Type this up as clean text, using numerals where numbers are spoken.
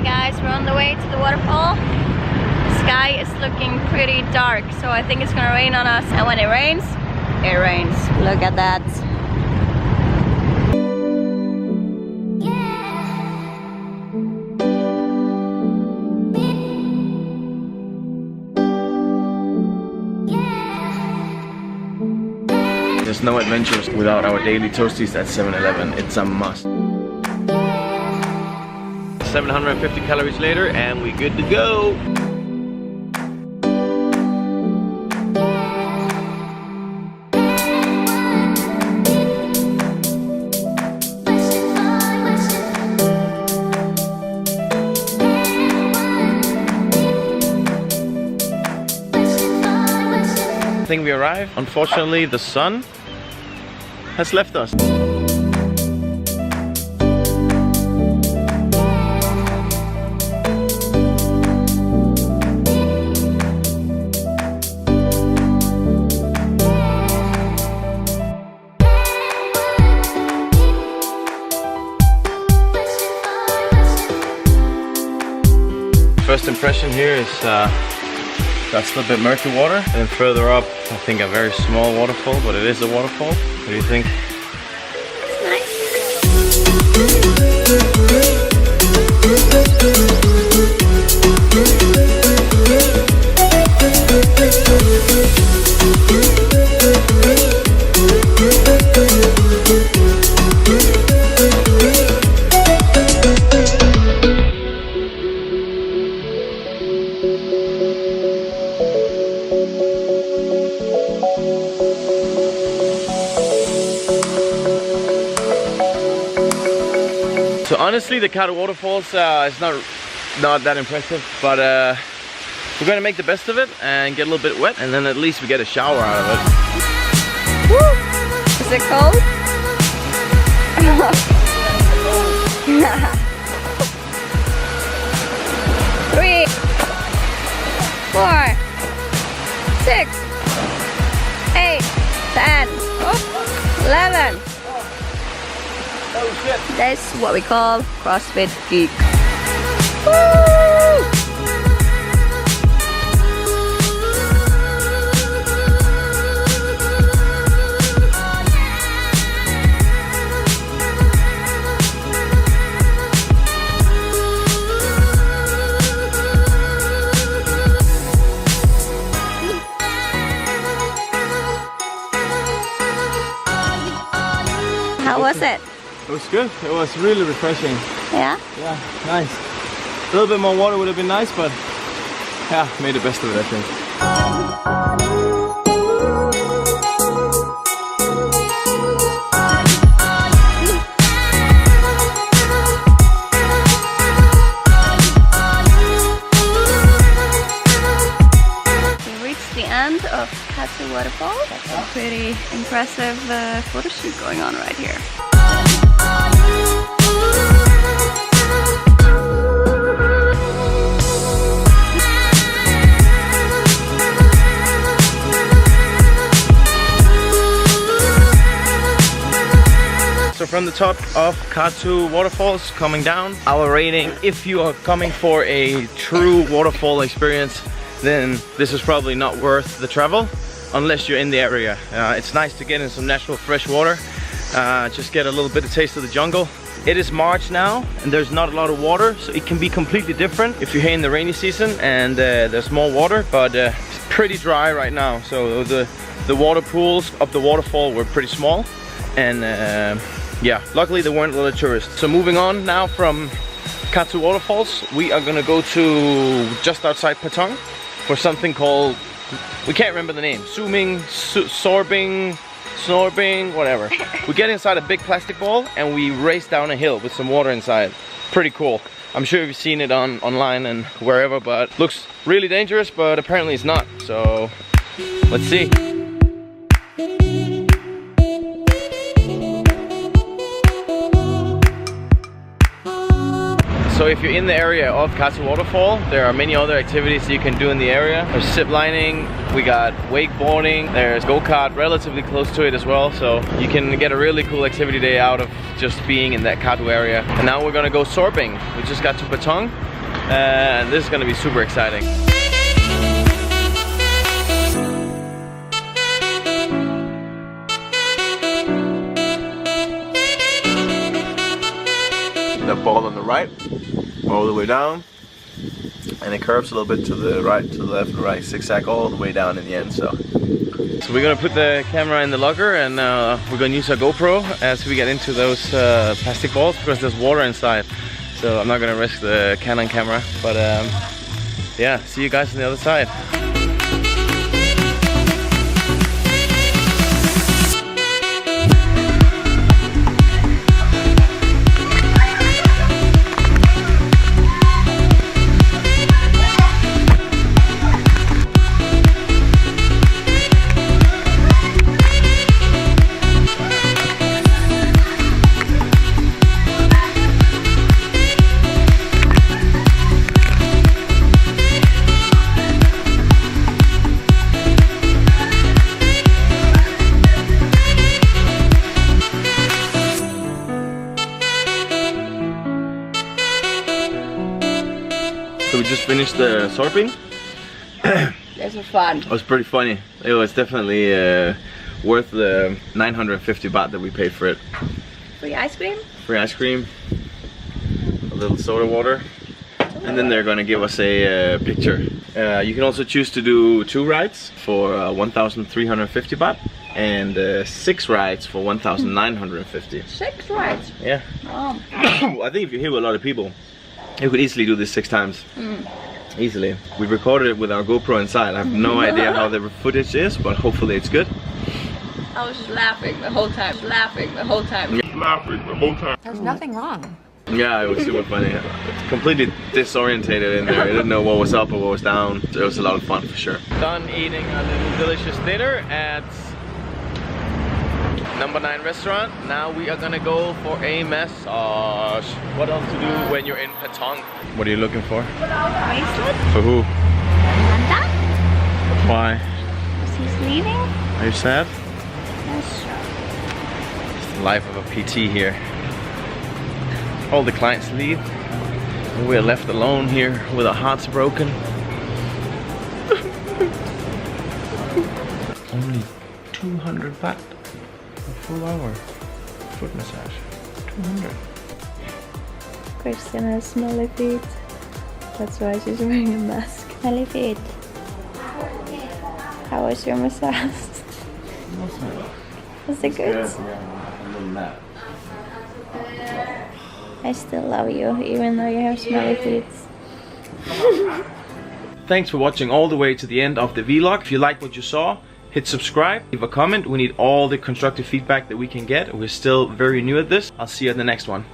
guys, we're on the way to the waterfall. The sky is looking pretty dark, so I think it's gonna rain on us. And when it rains, it rains. Look at that. There's no adventures without our daily toasties at 7-Eleven. It's a must. 750 calories later and we're good to go. I think we arrived. Unfortunately, the sun has left us. First impression here is that's a little bit murky water, and then further up I think a very small waterfall, but it is a waterfall. What do you think? So honestly, the Kathu Waterfalls is not that impressive, but we're gonna make the best of it and get a little bit wet, and then at least we get a shower out of it. Woo! Is it cold? 3, 4, 6, 8, 10, 11. Oh shit! That's what we call CrossFit geek. Woo! How was it? It was good. It was really refreshing. Yeah? Yeah, nice. A little bit more water would have been nice, but yeah, made the best of it, I think. We reached the end of Kathu Waterfall. That's a pretty impressive photo shoot going on right here. So from the top of Kathu Waterfalls coming down, our rating, if you are coming for a true waterfall experience, then this is probably not worth the travel unless you're in the area. It's nice to get in some natural fresh water, just get a little bit of taste of the jungle. It is March now and there's not a lot of water, so it can be completely different if you're here in the rainy season and there's more water, but it's pretty dry right now. So the water pools of the waterfall were pretty small, and yeah, luckily there weren't a lot of tourists. So moving on now from Kathu Waterfalls, we are gonna go to just outside Patong for something called, we can't remember the name, Zorbing, Snorbing, whatever. We get inside a big plastic ball and we race down a hill with some water inside. Pretty cool. I'm sure you've seen it online and wherever, but looks really dangerous, but apparently it's not. So let's see. So if you're in the area of Kathu Waterfall, there are many other activities you can do in the area. There's zip lining, we got wakeboarding, there's go-kart relatively close to it as well. So you can get a really cool activity day out of just being in that Kathu area. And now we're gonna go Zorbing. We just got to Patong and this is gonna be super exciting. The ball on the right, all the way down, and it curves a little bit to the right, to the left, and right, zigzag all the way down in the end. So we're gonna put the camera in the locker, and we're gonna use our GoPro as we get into those plastic balls, because there's water inside. So I'm not gonna risk the Canon camera, but yeah, see you guys on the other side. So we just finished the Zorbing. This was fun. It was pretty funny. It was definitely worth the 950 baht that we paid for it. Free ice cream? Free ice cream, a little soda water, and then they're gonna give us a picture. You can also choose to do 2 rides for 1,350 baht and 6 rides for 1,950. 6 rides? Yeah. Oh. I think if you're here with a lot of people, you could easily do this 6 times. Easily. We recorded it with our GoPro inside. I have no idea how the footage is, but hopefully it's good. I was just laughing the whole time. Laughing the whole time. There's nothing wrong. Yeah, it was super funny. Completely disorientated in there. I didn't know what was up or what was down. So it was a lot of fun for sure. Done eating a little delicious dinner at number 9 restaurant. Now we are gonna go for a massage. What else to do when you're in Patong? What are you looking for? Bracelet? For who? Amanda? Why? Because he's leaving? Are you sad? Yes. It's the life of a PT here. All the clients leave, and we're left alone here with our hearts broken. Only 200 baht. A full hour foot massage. 200. Kristen has smelly feet. That's why she's wearing a mask. Smelly feet. How was your massage? Was it good? I still love you, even though you have smelly feet. Thanks for watching all the way to the end of the vlog. If you like what you saw, hit subscribe, leave a comment. We need all the constructive feedback that we can get. We're still very new at this. I'll see you at the next one.